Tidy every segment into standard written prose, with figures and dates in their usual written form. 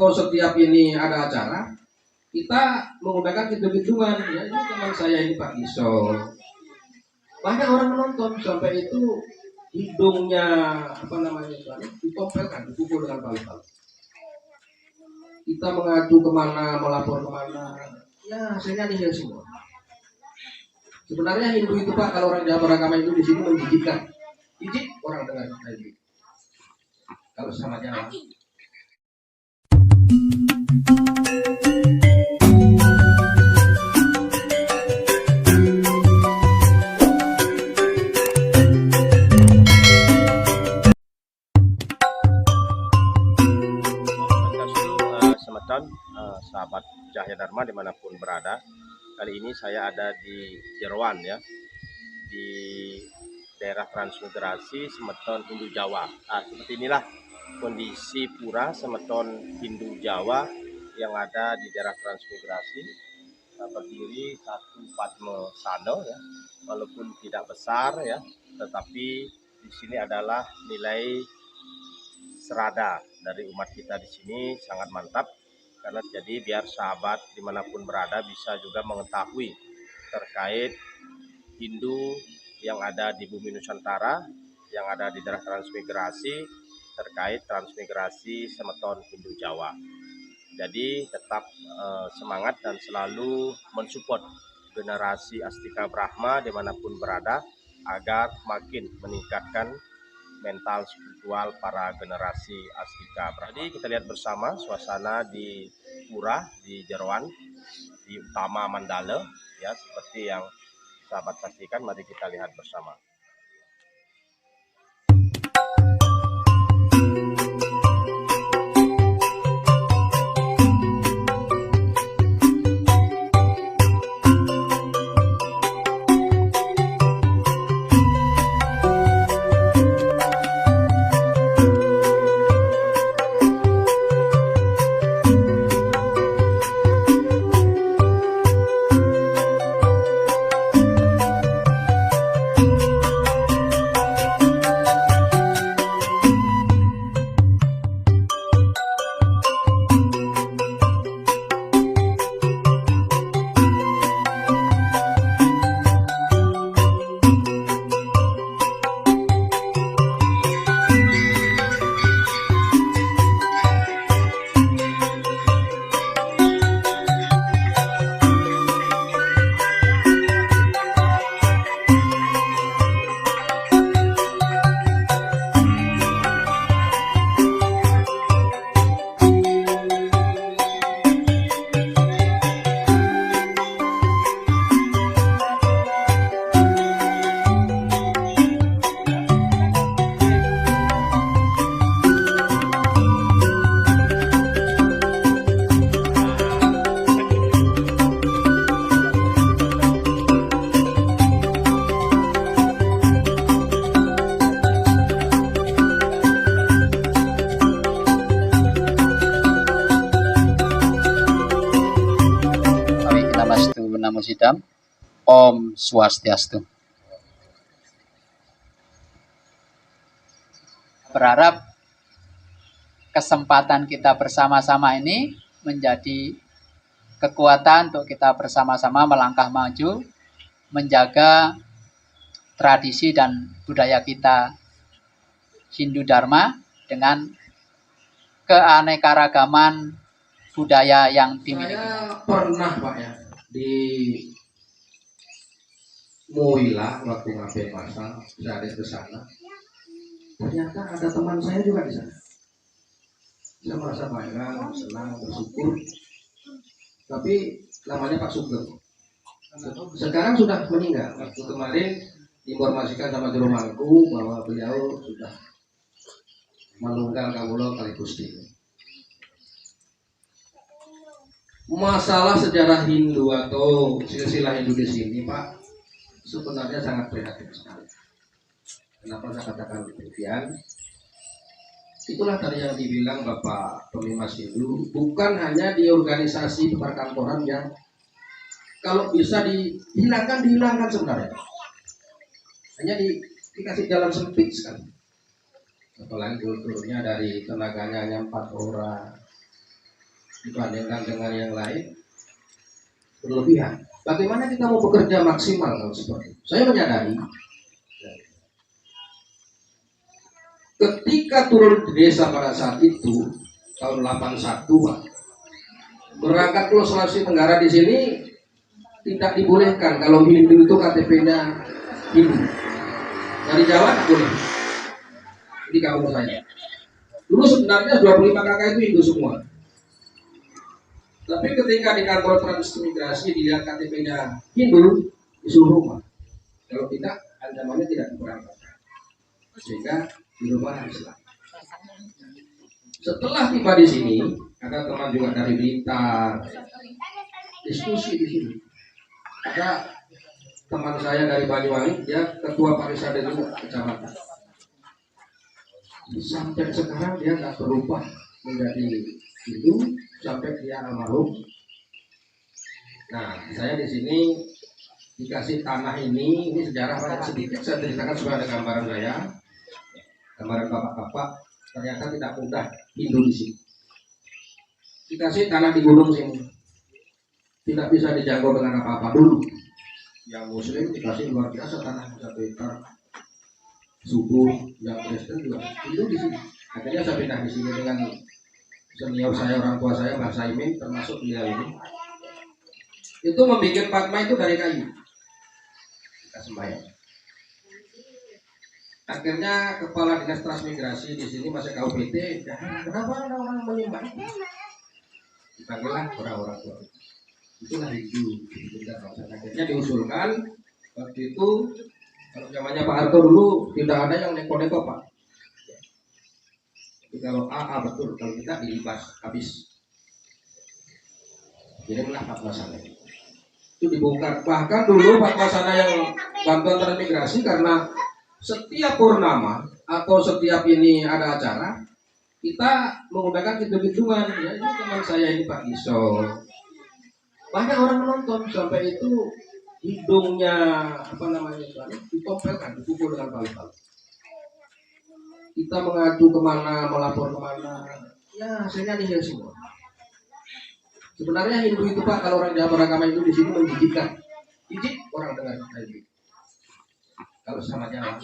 atau setiap ini ada acara, kita menggunakan hitung-hitungan. Ya, ini teman saya ini Pak Iso. Banyak orang menonton sampai itu hidungnya ditopelkan, dipukul dengan tali-tali. Kita mengacu kemana, melapor kemana, ya hasilnya nihil semua. Sebenarnya Hindu itu Pak, kalau orang Jawa beragama itu di sini menjijikkan, jijik orang dengar Hindu. Kalau sama Jawa. Sahabat Cahya Dharma dimanapun berada. Kali ini saya ada di Jeroan ya, di daerah transmigrasi Semeton Hindu Jawa. Seperti inilah kondisi pura Semeton Hindu Jawa yang ada di daerah transmigrasi. Berdiri satu Padma Sano ya, walaupun tidak besar ya, tetapi di sini adalah nilai serada dari umat kita di sini sangat mantap. Karena jadi biar sahabat dimanapun berada bisa juga mengetahui terkait Hindu yang ada di bumi Nusantara, yang ada di daerah transmigrasi, terkait transmigrasi Semeton Hindu Jawa. Jadi tetap semangat dan selalu mensupport generasi Astika Brahma dimanapun berada agar makin meningkatkan mental spiritual para generasi Astika Brahma. Jadi kita lihat bersama suasana di pura di Jeroan, di utama Mandala ya, seperti yang sahabat saksikan. Mari kita lihat bersama. Namo Sidam, Om Swastiastu. Berharap kesempatan kita bersama-sama ini menjadi kekuatan untuk kita bersama-sama melangkah maju, menjaga tradisi dan budaya kita Hindu Dharma dengan keanekaragaman budaya yang dimiliki. Saya pernah Pak ya di Muila waktu ngapain masa saya ada ke sana, ternyata ada teman saya juga di sana. Saya merasa bangga, senang, bersyukur. Tapi namanya Pak Sugeng, sekarang sudah meninggal. Waktu kemarin diinformasikan sama Juru Mangku bahwa beliau sudah manunggal kawula kali Gusti. Masalah sejarah Hindu atau silsilah Hindu di sini Pak sebenarnya sangat prihatin sekali. Kenapa saya katakan demikian? Itulah tadi yang dibilang Bapak Pemimas Hindu, bukan hanya di organisasi perkantoran yang kalau bisa dihilangkan sebenarnya. Hanya dikasih jalan sempit sekali. Apalagi turunnya dari tenaganya hanya 4 orang. dibandingkan dengan yang lain berlebihan. Bagaimana kita mau bekerja maksimal kalau seperti itu? Saya menyadari ketika turun di desa pada saat itu tahun 81 Pak, berangkat ke Sulawesi Tenggara di sini tidak dibolehkan kalau Hindu itu KTP-nya Hindu. Dari Jawa tidak boleh. Di kampung saya. Dulu sebenarnya 25 kakak itu Hindu semua. Tapi ketika di kantor transmigrasi dilihat KTP-nya Hindu, disuruh rumah. Kalau tidak, ancamannya tidak diberangkatkan. Sehingga di rumah Islam. Setelah tiba di sini, ada teman juga dari Blitar, diskusi di sini. Ada teman saya dari Banyuwangi, dia ketua Parisade juga kecamatan. Sampai sekarang dia nggak berubah menjadi Hindu sampai dia almarhum. Nah, saya di sini dikasih tanah ini sejarah sedikit saya ceritakan supaya ada gambaran saya, gambaran bapak-bapak. Ternyata tidak mudah Hindu di sini. Dikasih tanah di gunung sini, tidak bisa dijangkau dengan apa-apa dulu. Yang Muslim dikasih luar biasa tanah 1 hektar. Subuh, yang Kristen juga Hindu di sini. Akhirnya saya pindah di sini dengan senior saya, orang tua saya, Mbah Saimin, termasuk dia ini. Itu membuat Padma itu dari kayu. Kita sembahyang. Akhirnya kepala dinas transmigrasi di sini masih KUPT, kenapa ada orang menyembah? Dipanggillah orang-orang tua. Itulah Hindu. Akhirnya diusulkan waktu itu, kalau zamannya Pak Harto dulu tidak ada yang neko-neko Pak. Jadi kalau AA betul, kalau kita dilibas habis. Kirimlah Fatwa Sana. Itu dibongkar. Bahkan dulu Fatwa Sana yang bantuan transmigrasi karena setiap purnama atau setiap ini ada acara, kita menggunakan hitung-hitungan. Ya, ini teman saya ini Pak Iso. Banyak orang menonton sampai itu hidungnya ditopelkan, dipukul dengan palu-palu. Kita mengacu kemana, melapor kemana, ya hasilnya nihil semua. Sebenarnya Hindu itu Pak, kalau orang Jawa beragama itu di sini menjijikkan, jijik orang dengan Hindu. Kalau sama Jawa.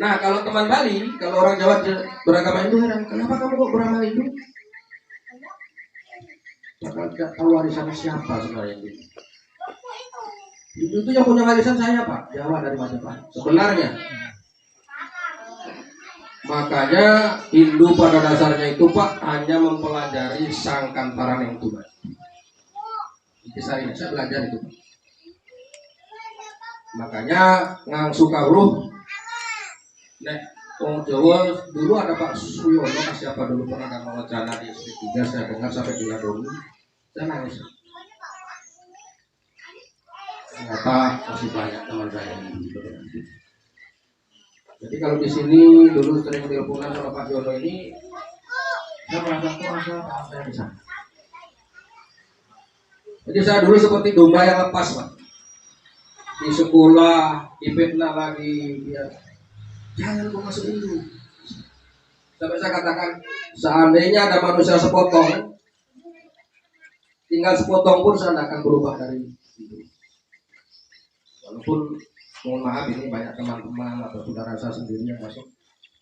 Nah kalau teman Bali, kalau orang Jawa beragama Hindu heran, kenapa kamu kok beragama Hindu? Padahal tidak tahu warisan siapa sebenarnya Hindu. Hindu itu yang punya warisan saya Pak, Jawa dari Majapahit. Sebenarnya. Makanya Hindu pada dasarnya itu Pak hanya mempelajari sangkan paran yang tunai. Kisah ini saya belajar itu. Makanya ngang suka uruh. Nek orang Jawa dulu ada Pak Suyono, siapa dulu pernah kan wacana di SP3 saya dengar sampai di Ladoni. Saya nangis. Ternyata masih banyak teman saya yang begitu. Jadi kalau di sini dulu sering teleponan sama Pak Jono ini, saya merasa saya di sana. Jadi saya dulu seperti domba yang lepas Pak. Di sekolah, difitnah lagi, ya. Jangan kau masuk itu. Sampai saya katakan, seandainya ada manusia sepotong, tinggal sepotong pun saya tidak akan berubah dari itu. Walaupun mohon maaf ini banyak teman-teman atau saudara saya sendiri yang masuk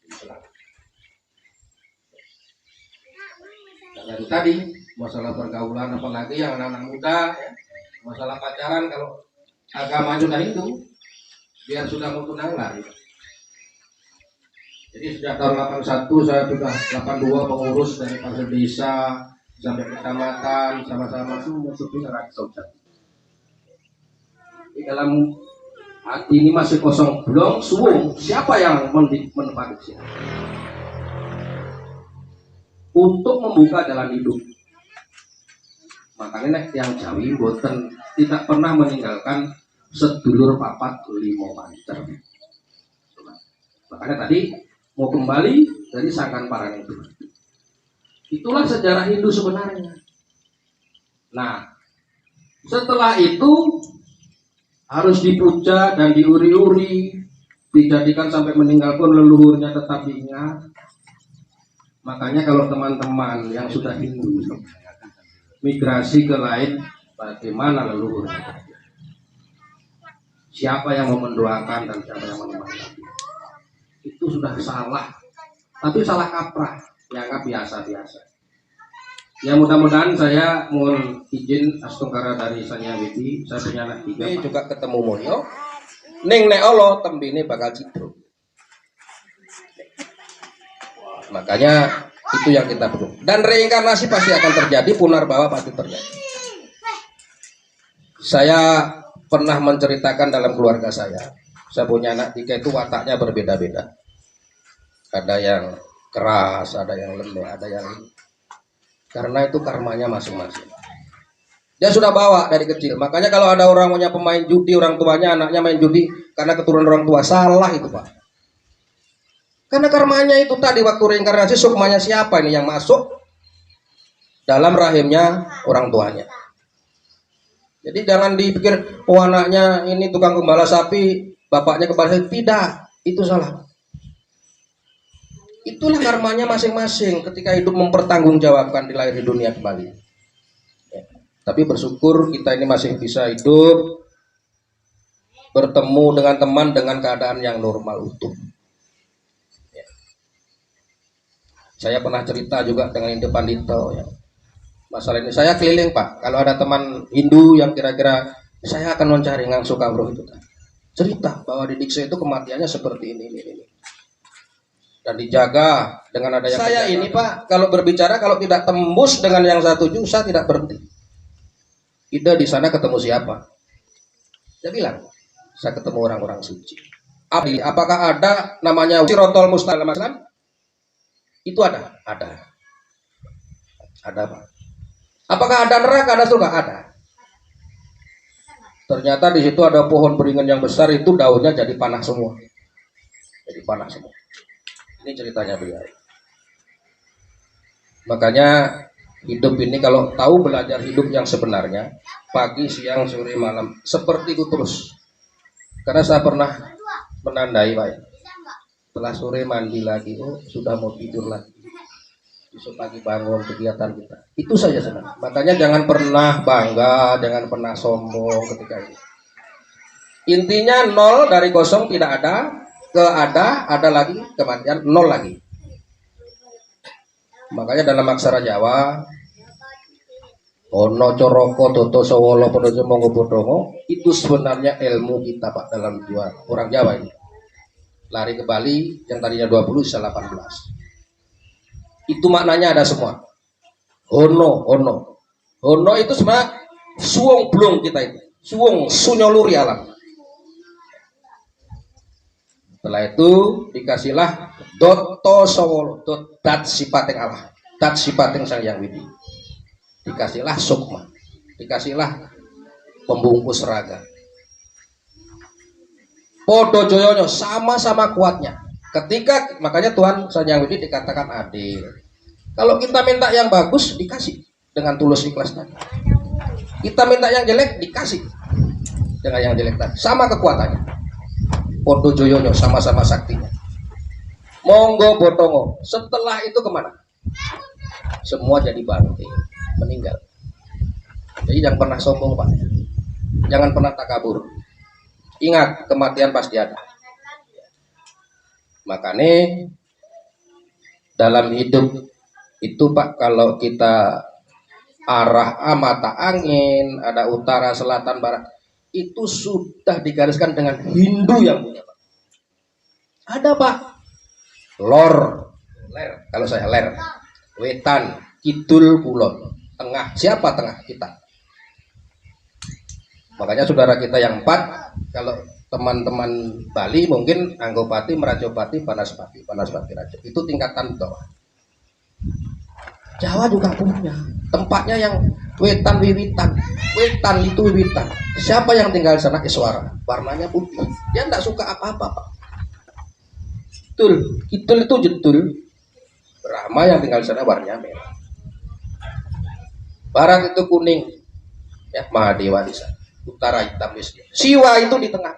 Islam. Karena itu tadi masalah pergaulan, apalagi yang anak-anak muda, ya, masalah pacaran kalau agama sudah itu, biar sudah mau tunang lari. Jadi sejak tahun 81 saya sudah 82 pengurus dari pasar desa sampai kecamatan sama-sama semua sebenarnya saudara. Di dalam hati ini masih kosong, belum suwung. Siapa yang menempati sini? Untuk membuka jalan hidup. Makanya yang Jawi boten tidak pernah meninggalkan sedulur papat 5 pancer. Makanya tadi mau kembali dari sangkan parang itu. Itulah sejarah Hindu sebenarnya. Nah, setelah itu harus dipuja dan diuri-uri, dijadikan sampai meninggal pun leluhurnya tetap diingat. Makanya kalau teman-teman yang sudah Hindu migrasi ke lain, bagaimana leluhurnya? Siapa yang mau mendoakan dan siapa yang menemani? Itu sudah salah, tapi salah kaprah, dianggap biasa-biasa. Ya mudah-mudahan saya mohon izin astungkara dari Sanya Widi, saya punya anak 3. Ini juga ketemu Mulyo. Ning nek Allah tembine bakal cidro. Makanya itu yang kita perlu. Dan reinkarnasi pasti akan terjadi, punarbawa pasti terjadi. Saya pernah menceritakan dalam keluarga saya punya anak 3 itu wataknya berbeda-beda. Ada yang keras, ada yang lembek, ada yang karena itu karmanya masing-masing. Dia sudah bawa dari kecil. Makanya kalau ada orang punya pemain judi, orang tuanya anaknya main judi karena keturunan orang tua, salah itu Pak. Karena karmanya itu tadi waktu reinkarnasi sukmanya siapa ini yang masuk dalam rahimnya orang tuanya. Jadi jangan dipikir oh anaknya ini tukang gembala sapi, bapaknya gembala sapi. Tidak, itu salah. Itulah karmanya masing-masing ketika hidup mempertanggungjawabkan di lahir di dunia kembali. Ya. Tapi bersyukur kita ini masih bisa hidup bertemu dengan teman dengan keadaan yang normal utuh. Ya. Saya pernah cerita juga dengan Hindu Pandito ya. Masalah ini saya keliling Pak. Kalau ada teman Hindu yang kira-kira saya akan mencari Ngang Sukabro itu cerita bahwa di Diksa itu kematiannya seperti ini. Dan dijaga dengan ada yang saya ini Pak, kalau berbicara kalau tidak tembus dengan yang saya tuju, saya tidak berhenti. Ida di sana ketemu siapa? Dia bilang, saya ketemu orang-orang suci. Apakah ada namanya Sirotol Mustaqim? Itu ada. Ada Pak. Apakah ada neraka, ada surga? Ada. Ternyata di situ ada pohon beringin yang besar, itu daunnya jadi panah semua. Ini ceritanya beliau. Makanya hidup ini kalau tahu belajar hidup yang sebenarnya, pagi, siang, sore, malam, seperti itu terus. Karena saya pernah menandai Pak. Setelah sore mandi lagi, sudah mau tidur lagi. Besok pagi bangun kegiatan kita. Itu saja senang. Makanya jangan pernah bangga, jangan pernah sombong ketika ini. Intinya 0 dari kosong tidak ada. Ke ada lagi kematian 0 lagi. Makanya dalam aksara Jawa ono coroko toto sowolo podojo monggo bodongo itu sebenarnya ilmu kita Pak dalam jiwa orang Jawa ini. Lari ke Bali yang tadinya 20 bisa 18. Itu maknanya ada semua. Ono itu sebenarnya suwung blong kita itu. Suwung sunyoluri alam. Setelah itu dikasihlah doto sowolo, dat sipating Allah, dat sipating Sang Hyang Widi. Dikasihlah sukma, dikasihlah pembungkus raga. Podo joyonya sama-sama kuatnya. Makanya Tuhan Sang Hyang Widi dikatakan adil. Kalau kita minta yang bagus dikasih dengan tulus ikhlas tadi. Kita minta yang jelek dikasih dengan yang jelek tadi. Sama kekuatannya. Podo joyonya sama-sama saktinya. Monggo botongo. Setelah itu kemana? Semua jadi bangke, meninggal. Jadi jangan pernah sombong Pak. Jangan pernah takabur. Ingat kematian pasti ada. Makanya dalam hidup itu Pak, kalau kita arah mata angin, ada utara, selatan, barat, itu sudah digariskan dengan Hindu yang punya Pak. Ada Pak. Ler. Kalau saya ler. Wetan, kidul, kulon. Tengah. Siapa tengah? Kita. Makanya saudara kita yang 4, kalau teman-teman Bali mungkin Anggopati, Merajopati, Banaspati Raja. Itu tingkatan bawah. Jawa juga punya tempatnya yang wetan wiwitan. Wetan itu wiwitan. Siapa yang tinggal di sana? Iswara. Warnanya putih. Dia tidak suka apa-apa Pak. Kidul itu jedul. Brahma yang tinggal di sana warnanya merah. Barat itu kuning. Ya, Mahadewa di sana. Utara hitam Wisnu. Siwa itu di tengah.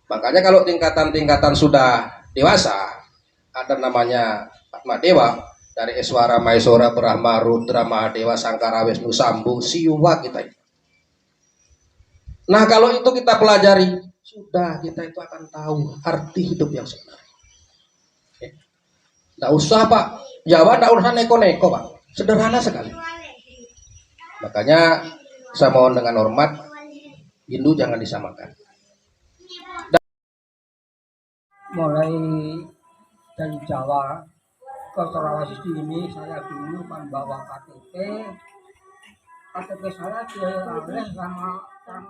Makanya kalau tingkatan-tingkatan sudah dewasa, ada namanya Madewa, dari Eswara, Maeswara, Brahma, Rudra, Mahadewa, Sangkara, Wisnu, Sambu, Siwa kita itu. Nah kalau itu kita pelajari, sudah kita itu akan tahu arti hidup yang sebenarnya. Tidak usah Pak, Jawa tidak usah neko-neko Pak, sederhana sekali. Makanya saya mohon dengan hormat, Hindu jangan disamakan. Mulai dari Jawa ke Sulawesi ini saya dulu kan bawa KTP saya diambil sama orang